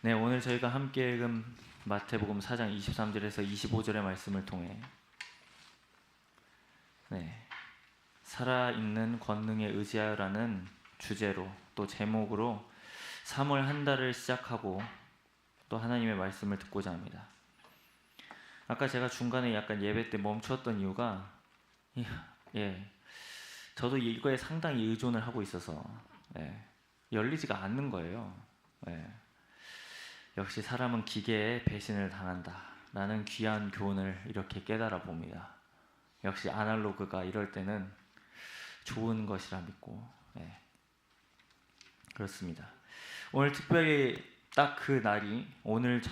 네, 오늘 저희가 함께 읽은 마태복음 4장 23절에서 25절의 말씀을 통해 살아있는 권능에 의지하여라는 주제로 또 제목으로 3월 한 달을 시작하고 또 하나님의 말씀을 듣고자 합니다. 아까 제가 중간에 약간 예배 때 멈추었던 이유가 저도 이거에 상당히 의존을 하고 있어서 열리지가 않는 거예요. 역시 사람은 기계에 배신을 당한다라는 귀한 교훈을 이렇게 깨달아 봅니다. 역시 아날로그가 이럴 때는 좋은 것이라 믿고 그렇습니다. 오늘 특별히 딱 그 날이 오늘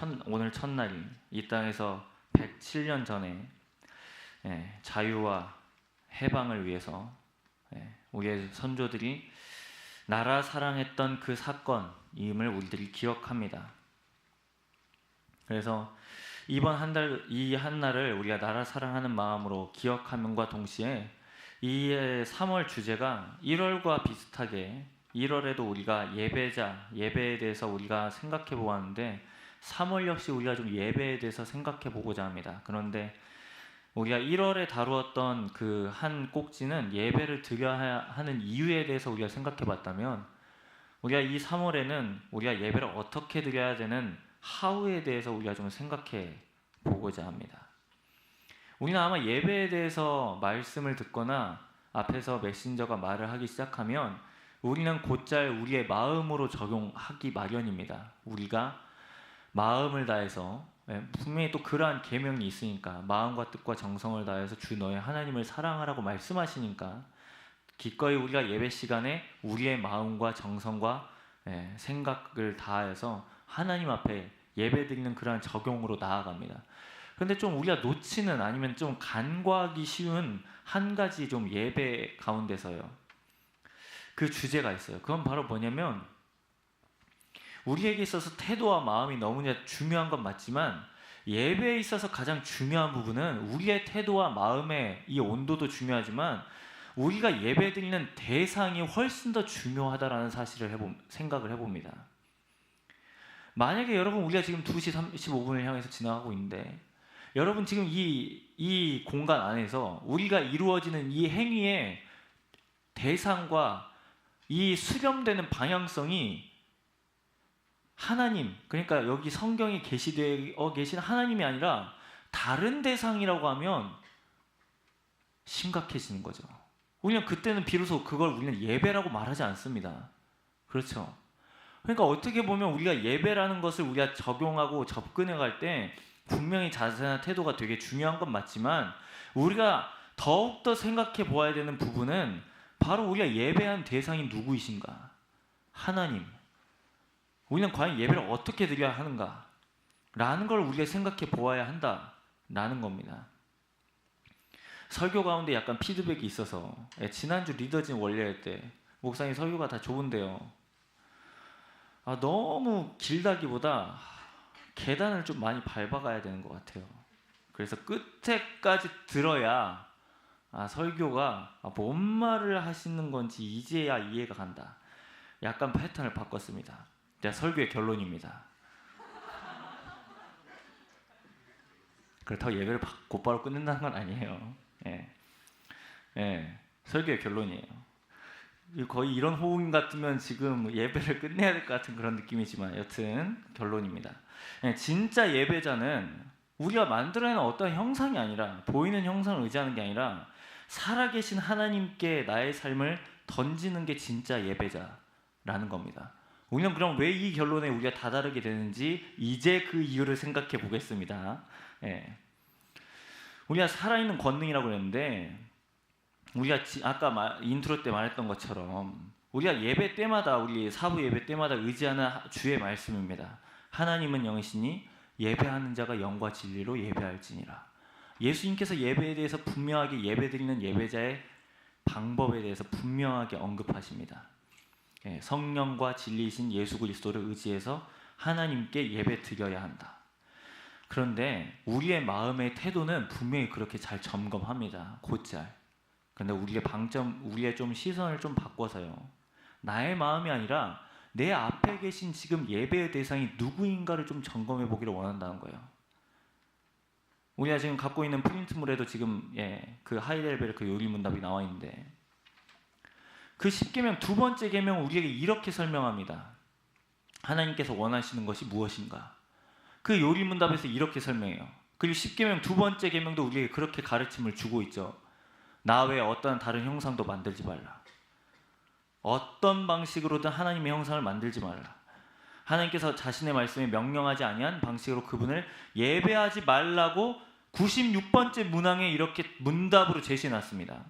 첫날이 이 땅에서 107년 전에 자유와 해방을 위해서 우리의 선조들이 나라 사랑했던 그 사건임을 우리들이 기억합니다. 그래서 이번 이 한 날을 우리가 나라 사랑하는 마음으로 기억함과 동시에 이 3월 주제가 1월과 비슷하게 1월에도 우리가 예배에 대해서 우리가 생각해 보았는데 3월 역시 우리가 좀 예배에 대해서 생각해 보고자 합니다. 그런데 우리가 1월에 다루었던 그 한 꼭지는 예배를 드려야 하는 이유에 대해서 우리가 생각해 봤다면 우리가 이 3월에는 우리가 예배를 어떻게 드려야 되는 하우에 대해서 우리가 좀 생각해 보고자 합니다. 우리는 아마 예배에 대해서 말씀을 듣거나 앞에서 메신저가 말을 하기 시작하면 우리는 곧잘 우리의 마음으로 적용하기 마련입니다. 우리가 마음을 다해서 분명히 또 그러한 계명이 있으니까 마음과 뜻과 정성을 다해서 주 너의 하나님을 사랑하라고 말씀하시니까 기꺼이 우리가 예배 시간에 우리의 마음과 정성과 생각을 다해서 하나님 앞에 예배드리는 그러한 적용으로 나아갑니다. 그런데 좀 우리가 놓치는 아니면 좀 간과하기 쉬운 한 가지 좀 예배 가운데서요. 그 주제가 있어요. 그건 바로 뭐냐면 우리에게 있어서 태도와 마음이 너무나 중요한 건 맞지만 예배에 있어서 가장 중요한 부분은 우리의 태도와 마음의 이 온도도 중요하지만 우리가 예배드리는 대상이 훨씬 더 중요하다라는 사실을 생각을 해봅니다. 만약에 여러분 우리가 지금 2시 35분을 향해서 지나가고 있는데 여러분 지금 이 공간 안에서 우리가 이루어지는 이 행위의 대상과 이 수렴되는 방향성이 하나님, 그러니까 여기 성경에 계시되어 계신 하나님이 아니라 다른 대상이라고 하면 심각해지는 거죠. 우리는 그때는 비로소 그걸 우리는 예배라고 말하지 않습니다. 그렇죠? 그러니까 어떻게 보면 우리가 예배라는 것을 우리가 적용하고 접근해 갈 때 분명히 자세나 태도가 되게 중요한 건 맞지만 우리가 더욱더 생각해 보아야 되는 부분은 바로 우리가 예배한 대상이 누구이신가? 하나님. 우리는 과연 예배를 어떻게 드려야 하는가? 라는 걸 우리가 생각해 보아야 한다라는 겁니다. 설교 가운데 약간 피드백이 있어서 지난주 리더진 원래할 때 목사님 설교가 다 좋은데요. 너무 길다기보다 계단을 좀 많이 밟아가야 되는 것 같아요. 그래서 끝에까지 들어야 설교가 뭔 말을 하시는 건지 이제야 이해가 간다. 약간 패턴을 바꿨습니다. 설교의 결론입니다. 그렇다고 예배를 곧바로 끝낸다는 건 아니에요. 설교의 결론이에요. 거의 이런 호응 같으면 지금 예배를 끝내야 될 것 같은 그런 느낌이지만 여튼 결론입니다. 진짜 예배자는 우리가 만들어내는 어떤 형상이 아니라 보이는 형상을 의지하는 게 아니라 살아계신 하나님께 나의 삶을 던지는 게 진짜 예배자라는 겁니다. 우리는 그럼 왜 이 결론에 우리가 다다르게 되는지 이제 그 이유를 생각해 보겠습니다. 우리가 살아있는 권능이라고 그랬는데 우리가 아까 인트로 때 말했던 것처럼 우리가 예배 때마다 우리 사부 예배 때마다 의지하는 주의 말씀입니다. 하나님은 영이시니 예배하는 자가 영과 진리로 예배할지니라. 예수님께서 예배에 대해서 분명하게 예배드리는 예배자의 방법에 대해서 분명하게 언급하십니다. 성령과 진리이신 예수 그리스도를 의지해서 하나님께 예배 드려야 한다. 그런데 우리의 마음의 태도는 분명히 그렇게 잘 점검합니다. 곧잘. 그런데 우리의 좀 시선을 좀 바꿔서요. 나의 마음이 아니라 내 앞에 계신 지금 예배의 대상이 누구인가를 좀 점검해 보기를 원한다는 거예요. 우리가 지금 갖고 있는 프린트물에도 지금 그 하이델베르크 그 요리문답이 나와 있는데, 그 10계명 두 번째 계명 우리에게 이렇게 설명합니다. 하나님께서 원하시는 것이 무엇인가? 그 요리문답에서 이렇게 설명해요. 그리고 10계명 두 번째 계명도 우리에게 그렇게 가르침을 주고 있죠. 나 외에 어떠한 다른 형상도 만들지 말라. 어떤 방식으로든 하나님의 형상을 만들지 말라. 하나님께서 자신의 말씀에 명령하지 아니한 방식으로 그분을 예배하지 말라고 96번째 문항에 이렇게 문답으로 제시해놨습니다.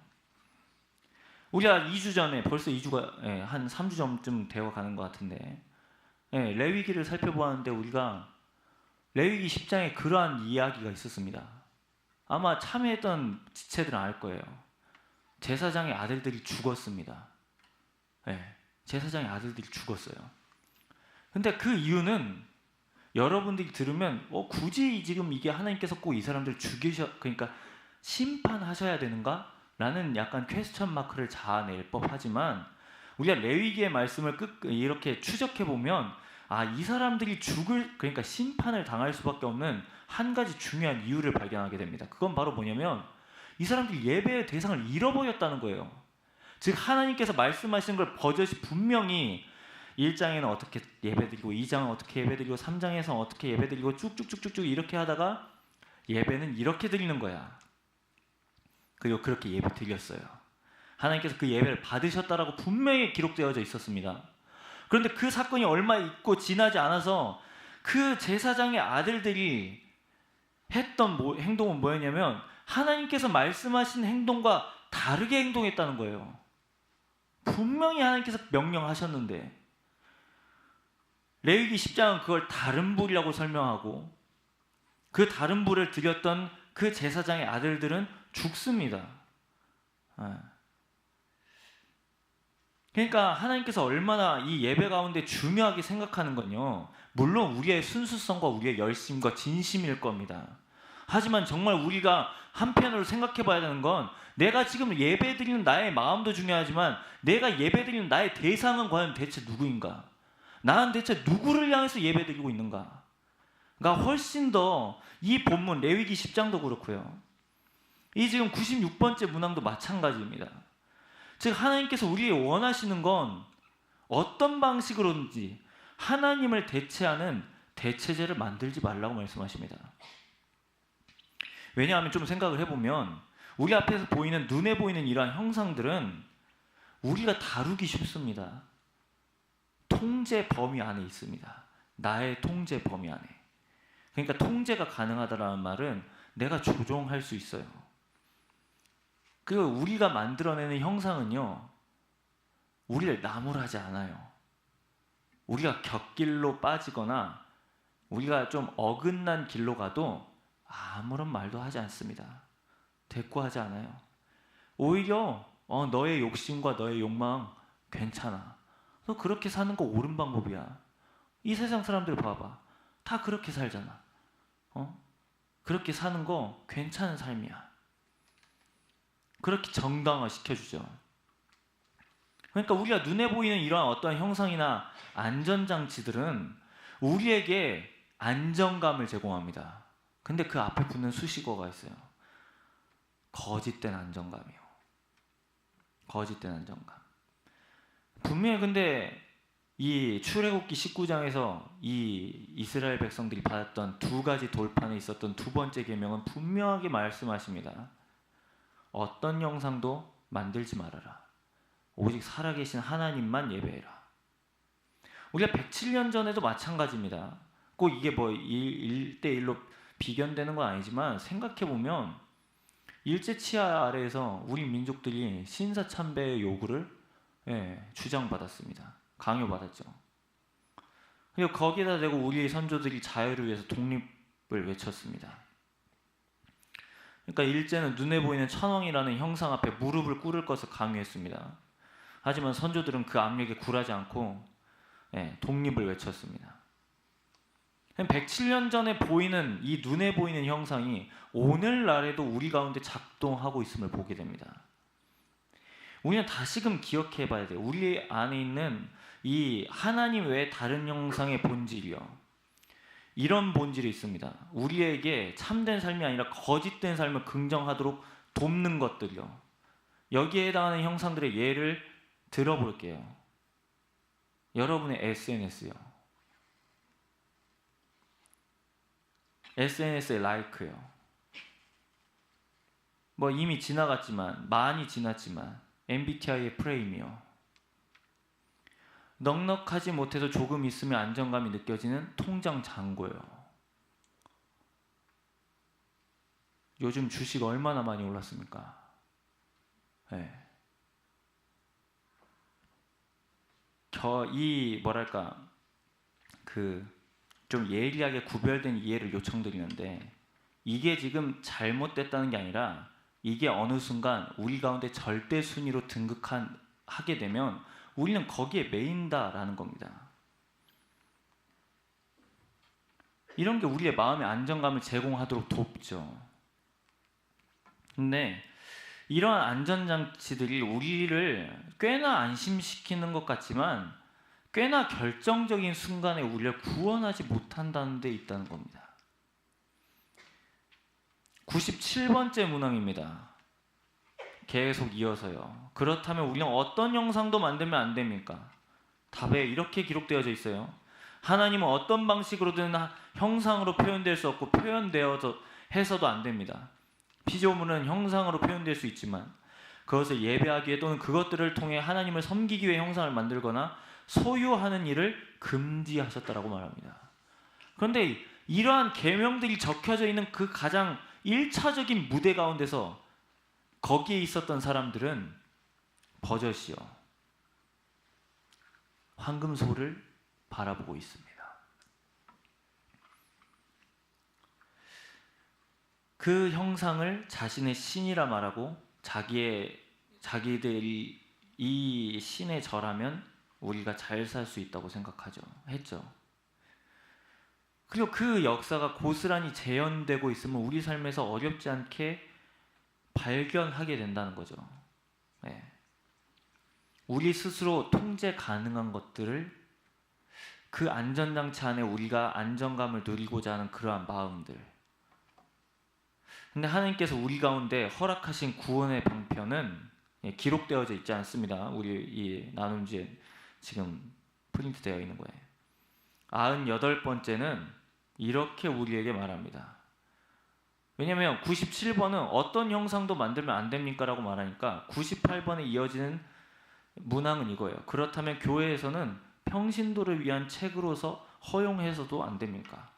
우리가 2주 전에, 벌써 2주가 한 3주 전쯤 되어 가는 것 같은데, 레위기를 살펴보았는데 우리가 레위기 10장에 그러한 이야기가 있었습니다. 아마 참여했던 지체들은 알 거예요. 제사장의 아들들이 죽었습니다. 제사장의 아들들이 죽었어요. 근데 그 이유는 여러분들이 들으면 굳이 지금 이게 하나님께서 꼭 이 사람들 그러니까 심판하셔야 되는가? 라는 약간 퀘스천 마크를 자아낼 법하지만, 우리가 레위기의 말씀을 이렇게 추적해 보면 이 사람들이 그러니까 심판을 당할 수밖에 없는 한 가지 중요한 이유를 발견하게 됩니다. 그건 바로 뭐냐면 이 사람들이 예배의 대상을 잃어버렸다는 거예요. 즉 하나님께서 말씀하시는 걸 버젓이 분명히 1장에는 어떻게 예배드리고 2장은 어떻게 예배드리고 3장에서 어떻게 예배드리고 쭉쭉쭉쭉 이렇게 하다가 예배는 이렇게 드리는 거야. 그리고 그렇게 예배 드렸어요. 하나님께서 그 예배를 받으셨다라고 분명히 기록되어져 있었습니다. 그런데 그 사건이 얼마 있고 지나지 않아서 그 제사장의 아들들이 했던 행동은 뭐였냐면 하나님께서 말씀하신 행동과 다르게 행동했다는 거예요. 분명히 하나님께서 명령하셨는데 레위기 10장은 그걸 다른 불이라고 설명하고, 그 다른 불을 드렸던 그 제사장의 아들들은 죽습니다. 그러니까 하나님께서 얼마나 이 예배 가운데 중요하게 생각하는 건요, 물론 우리의 순수성과 우리의 열심과 진심일 겁니다. 하지만 정말 우리가 한편으로 생각해 봐야 되는 건, 내가 지금 예배 드리는 나의 마음도 중요하지만 내가 예배 드리는 나의 대상은 과연 대체 누구인가? 나는 대체 누구를 향해서 예배 드리고 있는가? 그러니까 훨씬 더 이 본문 레위기 10장도 그렇고요, 이 지금 96번째 문항도 마찬가지입니다. 즉 하나님께서 우리에게 원하시는 건 어떤 방식으로든지 하나님을 대체하는 대체제를 만들지 말라고 말씀하십니다. 왜냐하면 좀 생각을 해보면 우리 앞에서 보이는, 눈에 보이는 이러한 형상들은 우리가 다루기 쉽습니다. 통제 범위 안에 있습니다. 나의 통제 범위 안에. 그러니까 통제가 가능하다라는 말은 내가 조종할 수 있어요. 그리고 우리가 만들어내는 형상은요, 우리를 나무라지 않아요. 우리가 곁길로 빠지거나 우리가 좀 어긋난 길로 가도 아무런 말도 하지 않습니다. 대꾸하지 않아요. 오히려 너의 욕심과 너의 욕망 괜찮아. 너 그렇게 사는 거 옳은 방법이야. 이 세상 사람들 봐봐. 다 그렇게 살잖아. 그렇게 사는 거 괜찮은 삶이야. 그렇게 정당화 시켜주죠. 그러니까 우리가 눈에 보이는 이러한 어떠한 형상이나 안전장치들은 우리에게 안정감을 제공합니다. 근데 그 앞에 붙는 수식어가 있어요. 거짓된 안정감이요. 거짓된 안정감. 분명히 근데 이 출애굽기 19장에서 이 이스라엘 백성들이 받았던 두 가지 돌판에 있었던 두 번째 계명은 분명하게 말씀하십니다. 어떤 형상도 만들지 말아라. 오직 살아계신 하나님만 예배해라. 우리가 107년 전에도 마찬가지입니다. 꼭 이게 뭐 1대1로 비견되는 건 아니지만 생각해보면 일제치하 아래에서 우리 민족들이 신사참배의 요구를 주장받았습니다. 강요받았죠. 그리고 거기에다 대고 우리의 선조들이 자유를 위해서 독립을 외쳤습니다. 그러니까 일제는 눈에 보이는 천황이라는 형상 앞에 무릎을 꿇을 것을 강요했습니다. 하지만 선조들은 그 압력에 굴하지 않고 독립을 외쳤습니다. 107년 전에 보이는 이 눈에 보이는 형상이 오늘날에도 우리 가운데 작동하고 있음을 보게 됩니다. 우리는 다시금 기억해 봐야 돼요. 우리 안에 있는 이 하나님 외에 다른 형상의 본질이요, 이런 본질이 있습니다. 우리에게 참된 삶이 아니라 거짓된 삶을 긍정하도록 돕는 것들이요, 여기에 해당하는 형상들의 예를 들어볼게요. 여러분의 SNS요. SNS의 라이크요. 뭐 이미 지나갔지만, 많이 지났지만 MBTI의 프레임이요. 넉넉하지 못해도 조금 있으면 안정감이 느껴지는 통장 잔고요. 요즘 주식 얼마나 많이 올랐습니까? 네. 이 뭐랄까, 좀 예리하게 구별된 이해를 요청드리는데, 이게 지금 잘못됐다는 게 아니라 이게 어느 순간 우리 가운데 절대 순위로 하게 되면 우리는 거기에 매인다라는 겁니다. 이런 게 우리의 마음의 안정감을 제공하도록 돕죠. 근데 이러한 안전장치들이 우리를 꽤나 안심시키는 것 같지만 꽤나 결정적인 순간에 우리를 구원하지 못한다는 데 있다는 겁니다. 97번째 문항입니다. 계속 이어서요. 그렇다면 우리는 어떤 형상도 만들면 안 됩니까? 답에 이렇게 기록되어져 있어요. 하나님은 어떤 방식으로든 형상으로 표현될 수 없고 표현되어서 해서도 안 됩니다. 피조물은 형상으로 표현될 수 있지만 그것을 예배하기 위해 또는 그것들을 통해 하나님을 섬기기 위해 형상을 만들거나 소유하는 일을 금지하셨다라고 말합니다. 그런데 이러한 계명들이 적혀져 있는 그 가장 1차적인 무대 가운데서 거기에 있었던 사람들은 버젓이요, 황금소를 바라보고 있습니다. 그 형상을 자신의 신이라 말하고 자기들이 이 신에 절하면 우리가 잘 살 수 있다고 했죠. 그리고 그 역사가 고스란히 재현되고 있으면 우리 삶에서 어렵지 않게 발견하게 된다는 거죠. 네. 우리 스스로 통제 가능한 것들을, 그 안전장치 안에 우리가 안정감을 누리고자 하는 그러한 마음들. 근데 하나님께서 우리 가운데 허락하신 구원의 방편은 기록되어져 있지 않습니다. 우리 이 나눔지에 지금 프린트되어 있는 거예요. 98번째는 이렇게 우리에게 말합니다. 왜냐하면 97번은 어떤 형상도 만들면 안 됩니까? 라고 말하니까 98번에 이어지는 문항은 이거예요. 그렇다면 교회에서는 평신도를 위한 책으로서 허용해서도 안 됩니까?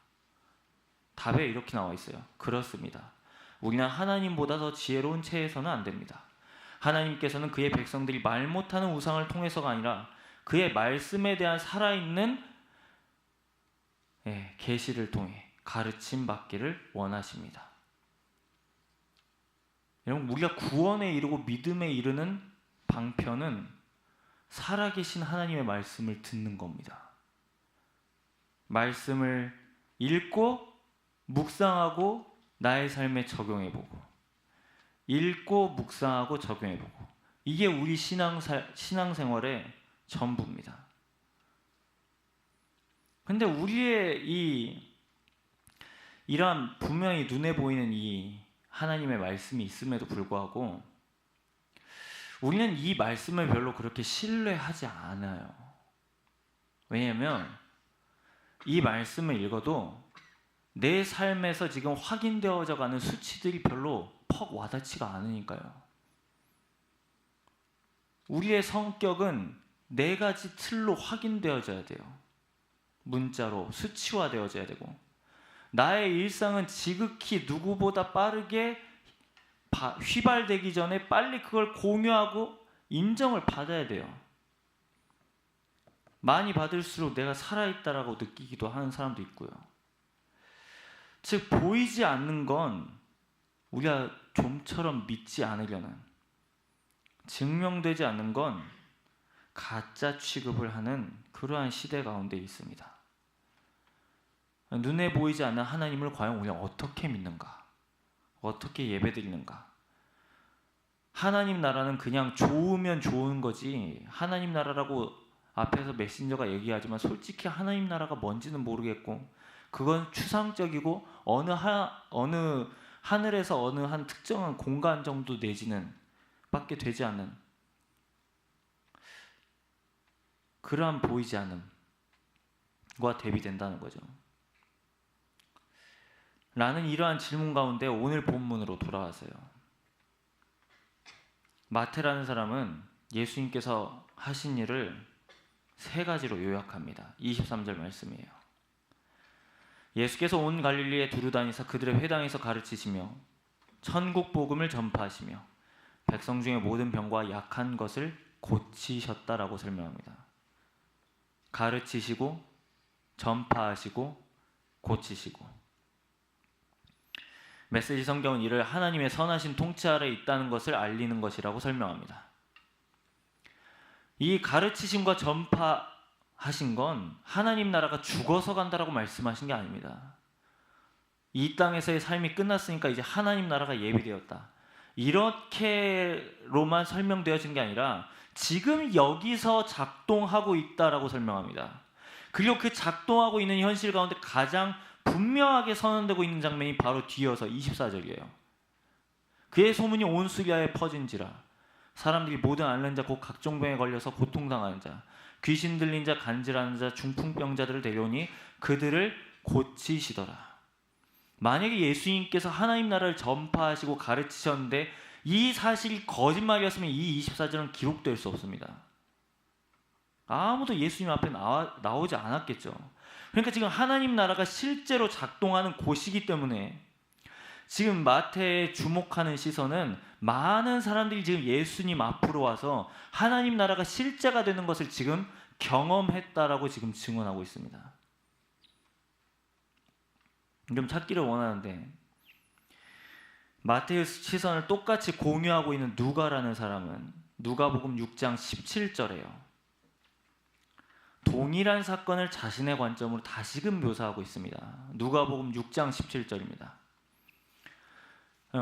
답에 이렇게 나와 있어요. 그렇습니다. 우리는 하나님보다 더 지혜로운 체에서는 안 됩니다. 하나님께서는 그의 백성들이 말 못하는 우상을 통해서가 아니라 그의 말씀에 대한 살아있는 계시를 통해 가르침 받기를 원하십니다. 여러분, 우리가 구원에 이르고 믿음에 이르는 방편은 살아계신 하나님의 말씀을 듣는 겁니다. 말씀을 읽고 묵상하고 나의 삶에 적용해보고, 읽고 묵상하고 적용해보고, 이게 우리 신앙생활의 전부입니다. 근데 우리의 이러한 분명히 눈에 보이는 이 하나님의 말씀이 있음에도 불구하고 우리는 이 말씀을 별로 그렇게 신뢰하지 않아요. 왜냐하면 이 말씀을 읽어도 내 삶에서 지금 확인되어져 가는 수치들이 별로 퍽 와닿지가 않으니까요. 우리의 성격은 네 가지 틀로 확인되어져야 돼요. 문자로 수치화되어져야 되고, 나의 일상은 지극히 누구보다 빠르게 휘발되기 전에 빨리 그걸 공유하고 인정을 받아야 돼요. 많이 받을수록 내가 살아있다라고 느끼기도 하는 사람도 있고요. 즉, 보이지 않는 건 우리가 좀처럼 믿지 않으려는, 증명되지 않는 건 가짜 취급을 하는 그러한 시대 가운데 있습니다. 눈에 보이지 않는 하나님을 과연 우리가 어떻게 믿는가? 어떻게 예배드리는가? 하나님 나라는 그냥 좋으면 좋은 거지, 하나님 나라라고 앞에서 메신저가 얘기하지만 솔직히 하나님 나라가 뭔지는 모르겠고, 그건 추상적이고 어느 하늘에서 어느 한 특정한 공간 정도 내지는 밖에 되지 않는 그러한 보이지 않음과 대비된다는 거죠. 라는 이러한 질문 가운데 오늘 본문으로 돌아와서요, 마태라는 사람은 예수님께서 하신 일을 세 가지로 요약합니다. 23절 말씀이에요. 예수께서 온 갈릴리에 두루 다니사 그들의 회당에서 가르치시며 천국 복음을 전파하시며 백성 중에 모든 병과 약한 것을 고치셨다라고 설명합니다. 가르치시고 전파하시고 고치시고. 메시지 성경은 이를 하나님의 선하신 통치 아래 있다는 것을 알리는 것이라고 설명합니다. 이 가르치심과 전파하신 건 하나님 나라가 죽어서 간다라고 말씀하신 게 아닙니다. 이 땅에서의 삶이 끝났으니까 이제 하나님 나라가 예비되었다, 이렇게로만 설명되어진 게 아니라 지금 여기서 작동하고 있다라고 설명합니다. 그리고 그 작동하고 있는 현실 가운데 가장 분명하게 선언되고 있는 장면이 바로 뒤이어서 24절이에요. 그의 소문이 온 수리아에 퍼진지라 사람들이 모든 앓는 자 곧 각종 병에 걸려서 고통당하는 자, 귀신 들린 자, 간질하는 자, 중풍병자들을 데려오니 그들을 고치시더라. 만약에 예수님께서 하나님 나라를 전파하시고 가르치셨는데 이 사실이 거짓말이었으면 이 24절은 기록될 수 없습니다. 아무도 예수님 앞에 나오지 않았겠죠. 그러니까 지금 하나님 나라가 실제로 작동하는 곳이기 때문에 지금 마태에 주목하는 시선은 많은 사람들이 지금 예수님 앞으로 와서 하나님 나라가 실제가 되는 것을 지금 경험했다라고 지금 증언하고 있습니다. 좀 찾기를 원하는데 마태의 시선을 똑같이 공유하고 있는 누가라는 사람은 누가복음 6장 17절에요. 동일한 사건을 자신의 관점으로 다시금 묘사하고 있습니다. 누가복음 6장 17절입니다.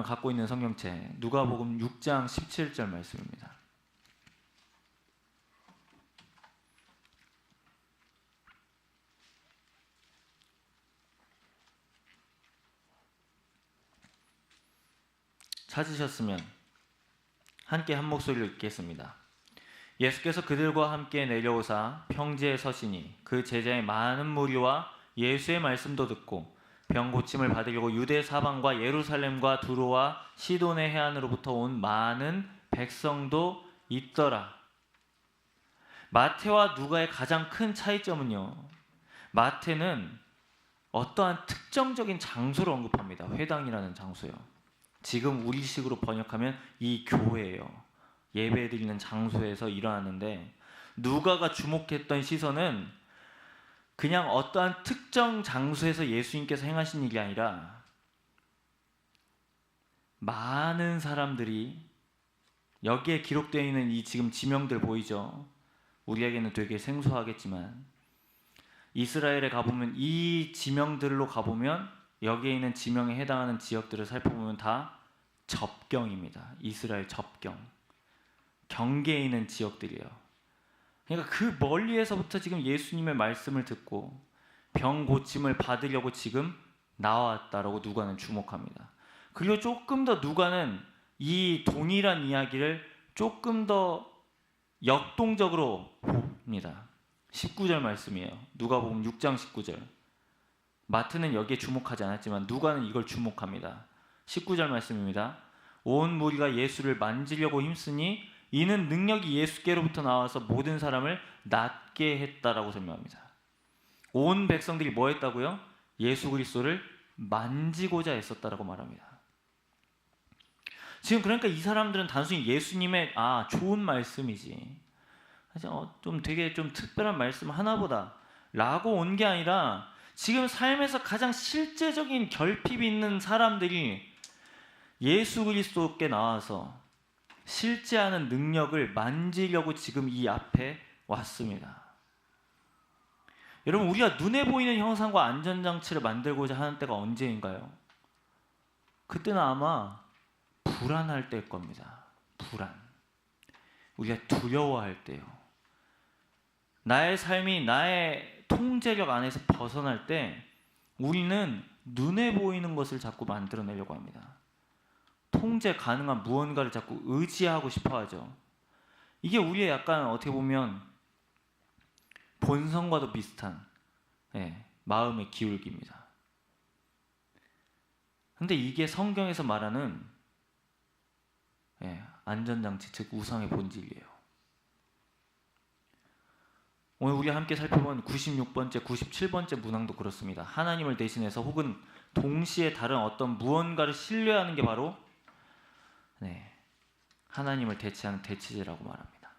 갖고 있는 성경책 누가복음 6장 17절 말씀입니다. 찾으셨으면 함께 한 목소리로 읽겠습니다. 예수께서 그들과 함께 내려오사 평지에 서시니 그 제자의 많은 무리와 예수의 말씀도 듣고 병 고침을 받으려고 유대 사방과 예루살렘과 두로와 시돈의 해안으로부터 온 많은 백성도 있더라. 마태와 누가의 가장 큰 차이점은요, 마태는 어떠한 특정적인 장소를 언급합니다. 회당이라는 장소요. 지금 우리식으로 번역하면 이 교회예요. 예배드리는 장소에서 일어났는데, 누가가 주목했던 시선은 그냥 어떠한 특정 장소에서 예수님께서 행하신 일이 아니라 많은 사람들이, 여기에 기록되어 있는 이 지금 지명들 보이죠? 우리에게는 되게 생소하겠지만 이스라엘에 가보면 이 지명들로 가보면 여기에 있는 지명에 해당하는 지역들을 살펴보면 다 접경입니다. 이스라엘 접경, 경계에 있는 지역들이에요. 그러니까 그 멀리에서부터 지금 예수님의 말씀을 듣고 병 고침을 받으려고 지금 나왔다라고 누가는 주목합니다. 그리고 조금 더 누가는 이 동일한 이야기를 조금 더 역동적으로 봅니다. 19절 말씀이에요. 누가복음 6장 19절. 마태는 여기에 주목하지 않았지만 누가는 이걸 주목합니다. 19절 말씀입니다. 온 무리가 예수를 만지려고 힘쓰니 이는 능력이 예수께로부터 나와서 모든 사람을 낫게 했다라고 설명합니다. 온 백성들이 뭐 했다고요? 예수 그리스도를 만지고자 했었다라고 말합니다. 지금 그러니까 이 사람들은 단순히 예수님의 좋은 말씀이지, 좀 되게 좀 특별한 말씀 하나보다 라고 온 게 아니라 지금 삶에서 가장 실제적인 결핍이 있는 사람들이 예수 그리스도께 나와서 실제하는 능력을 만지려고 지금 이 앞에 왔습니다. 여러분, 우리가 눈에 보이는 형상과 안전장치를 만들고자 하는 때가 언제인가요? 그때는 아마 불안할 때일 겁니다. 불안, 우리가 두려워할 때요, 나의 삶이 나의 통제력 안에서 벗어날 때 우리는 눈에 보이는 것을 자꾸 만들어내려고 합니다. 통제 가능한 무언가를 자꾸 의지하고 싶어 하죠. 이게 우리의 약간 어떻게 보면 본성과도 비슷한 마음의 기울기입니다. 근데 이게 성경에서 말하는 안전장치, 즉 우상의 본질이에요. 오늘 우리가 함께 살펴본 96번째, 97번째 문항도 그렇습니다. 하나님을 대신해서 혹은 동시에 다른 어떤 무언가를 신뢰하는 게 바로 하나님을 대체하는 대치제라고 말합니다.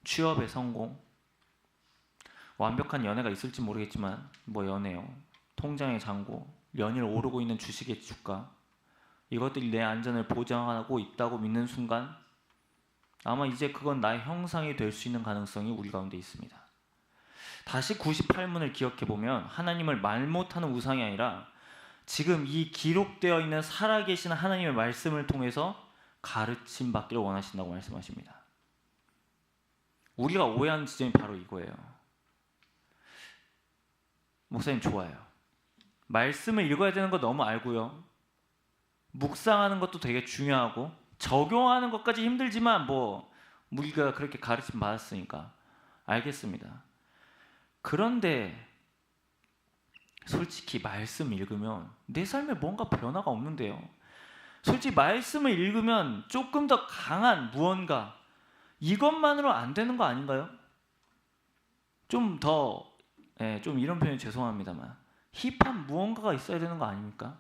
취업의 성공, 완벽한 연애가 있을지 모르겠지만 연애요, 통장의 잔고, 연일 오르고 있는 주식의 주가, 이것들이 내 안전을 보장하고 있다고 믿는 순간 아마 이제 그건 나의 형상이 될 수 있는 가능성이 우리 가운데 있습니다. 다시 98문을 기억해보면 하나님을 말 못하는 우상이 아니라 지금 이 기록되어 있는 살아계신 하나님의 말씀을 통해서 가르침 받기를 원하신다고 말씀하십니다. 우리가 오해하는 지점이 바로 이거예요. 목사님 좋아요. 말씀을 읽어야 되는 거 너무 알고요. 묵상하는 것도 되게 중요하고 적용하는 것까지 힘들지만 우리가 그렇게 가르침 받았으니까 알겠습니다. 그런데 솔직히 말씀 읽으면 내 삶에 뭔가 변화가 없는데요. 솔직히 말씀을 읽으면 조금 더 강한 무언가, 이것만으로 안 되는 거 아닌가요? 좀 이런 표현이 죄송합니다만 힙한 무언가가 있어야 되는 거 아닙니까?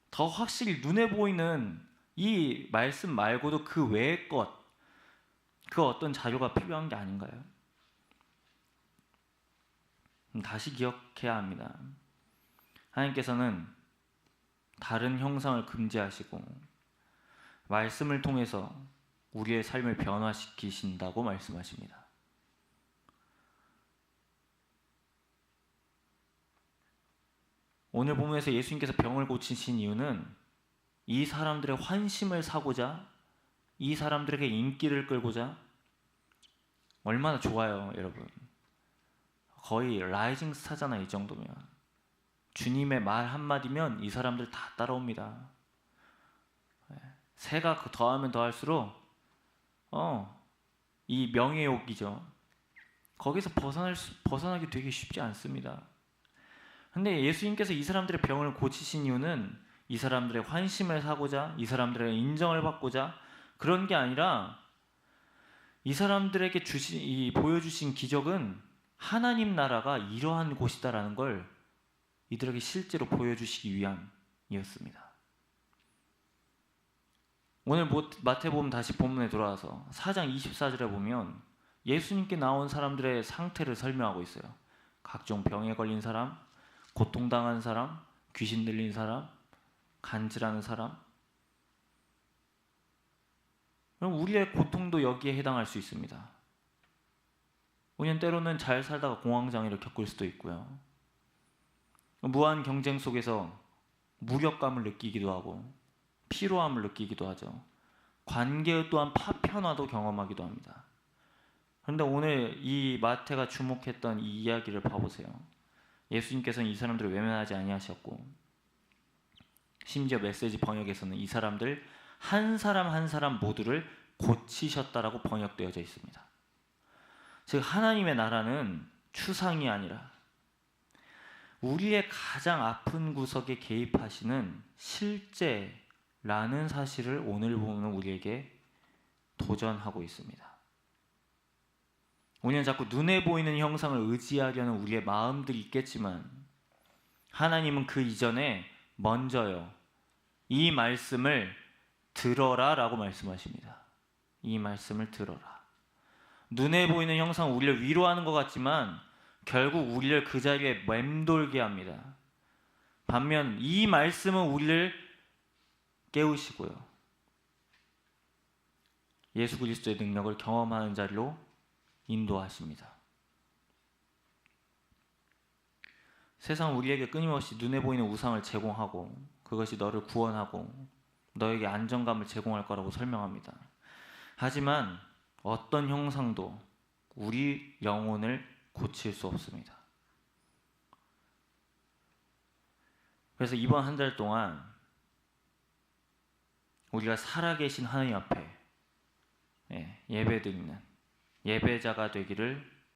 더 확실히 눈에 보이는 이 말씀 말고도 그 외의 것, 그 어떤 자료가 필요한 게 아닌가요? 다시 기억해야 합니다. 하나님께서는 다른 형상을 금지하시고 말씀을 통해서 우리의 삶을 변화시키신다고 말씀하십니다. 오늘 본문에서 예수님께서 병을 고치신 이유는 이 사람들의 환심을 사고자, 이 사람들에게 인기를 끌고자. 얼마나 좋아요, 여러분. 거의 라이징 스타잖아요, 이 정도면. 주님의 말 한마디면 이 사람들 다 따라옵니다. 새가 더하면 더할수록 이 명예욕이죠. 거기서 벗어나기 되게 쉽지 않습니다. 근데 예수님께서 이 사람들의 병을 고치신 이유는 이 사람들의 환심을 사고자, 이 사람들의 인정을 받고자 그런 게 아니라 이 사람들에게 보여주신 기적은 하나님 나라가 이러한 곳이다라는 걸 이들에게 실제로 보여주시기 위함이었습니다. 오늘 마태복음 다시 본문에 돌아와서 4장 24절에 보면 예수님께 나온 사람들의 상태를 설명하고 있어요. 각종 병에 걸린 사람, 고통당한 사람, 귀신 들린 사람, 간질하는 사람. 그럼 우리의 고통도 여기에 해당할 수 있습니다. 우리는 때로는 잘 살다가 공황장애를 겪을 수도 있고요. 무한 경쟁 속에서 무력감을 느끼기도 하고 피로함을 느끼기도 하죠. 관계 또한 파편화도 경험하기도 합니다. 그런데 오늘 이 마태가 주목했던 이 이야기를 봐보세요. 예수님께서는 이 사람들을 외면하지 아니하셨고 심지어 메시지 번역에서는 이 사람들 한 사람 한 사람 모두를 고치셨다라고 번역되어져 있습니다. 즉 하나님의 나라는 추상이 아니라 우리의 가장 아픈 구석에 개입하시는 실제라는 사실을 오늘 보면 우리에게 도전하고 있습니다. 우리는 자꾸 눈에 보이는 형상을 의지하려는 우리의 마음들이 있겠지만 하나님은 그 이전에 먼저요, 이 말씀을 들어라 라고 말씀하십니다. 이 말씀을 들어라. 눈에 보이는 형상은 우리를 위로하는 것 같지만 결국 우리를 그 자리에 맴돌게 합니다. 반면 이 말씀은 우리를 깨우시고요, 예수 그리스도의 능력을 경험하는 자리로 인도하십니다. 세상은 우리에게 끊임없이 눈에 보이는 우상을 제공하고 그것이 너를 구원하고 너에게 안정감을 제공할 거라고 설명합니다. 하지만 어떤 형상도 우리 영혼을 고칠 수 없습니다. 그래서 이번 한 달 동안 우리가 살아계신 하나님 앞에 예배드리는 예배자가 되기를